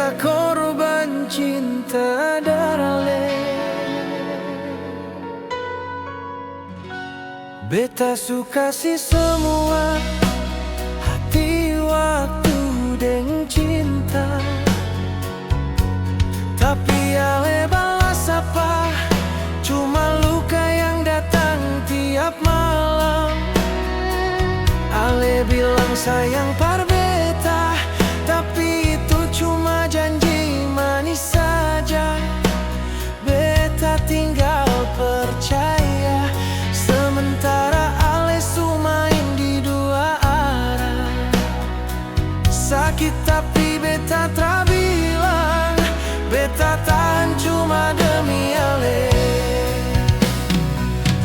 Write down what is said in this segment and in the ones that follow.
Beta korban cinta darale. Beta suka si semua hati waktu deng cinta, tapi ale balas apa? Cuma luka yang datang tiap malam. Ale bilang sayang par beta, tapi itu cuma janji manis saja. Beta tinggal percaya, sementara ale sumain di dua arah. Sakit tapi beta tak bilang, beta tahan cuma demi ale.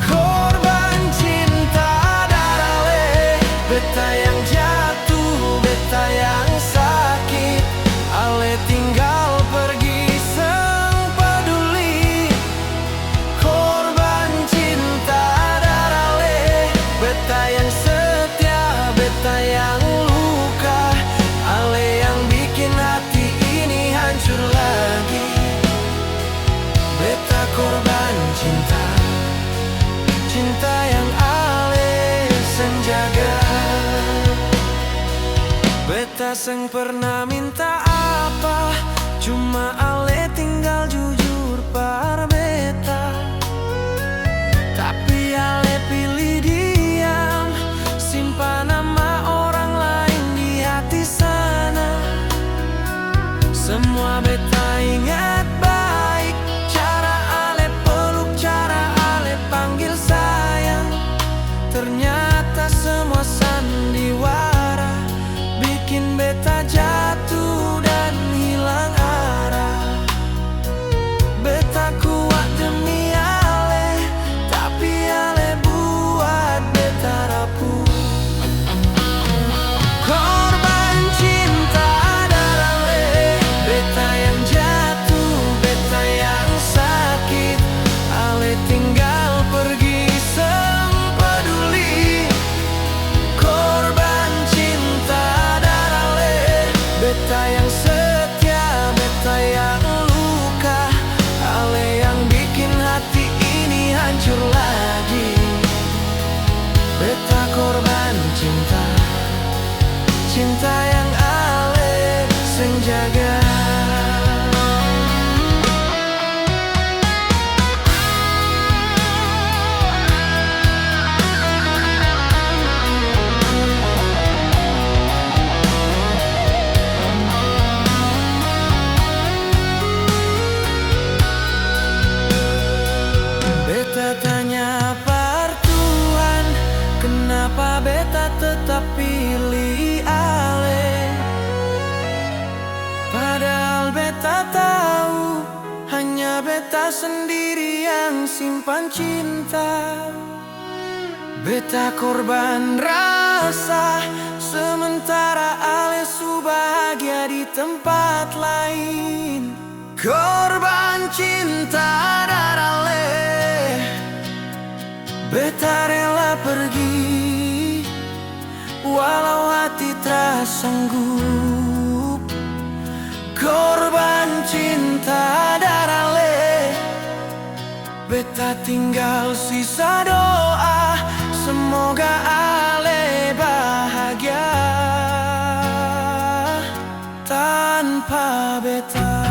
Korban cinta darale, beta yang jatuh, beta yang sakit. Ale tinggal pergi seng peduli. Korban cinta darale, beta yang setia, beta yang luka. Ale yang bikin hati ini hancur lagi. Beta korban cinta, cinta yang ale seng jaga. Beta seng pernah minta apa, cuma ale tinggal jujur par beta. Tapi ale pilih diam, simpan nama orang lain di hati sana. Semua beta ingat baik, cara ale peluk, cara ale panggil sayang. Ternyata semua sandiwara, bikin beta jatuh dan hilang arah. Beta kuat demi ale, tapi ale buat beta rapuh. Korban cinta darale, beta yang jatuh, beta yang sakit. Ale tinggal pergi seng peduli. Korban cinta darale, beta yang setia, beta yang luka. Ale yang bikin hati ini hancur lagi. Beta korban cinta, cinta yang ale seng jaga. Beta tanya par Tuhan, kenapa beta tetap pilih ale? Padahal beta tahu, hanya beta sendiri yang simpan cinta. Beta korban rasa, sementara ale su bahagia di tempat lain. Korban cinta darale, beta rela pergi, walau hati tak sanggup. Korban cinta darale, beta tinggal sisa doa, semoga ale bahagia tanpa beta.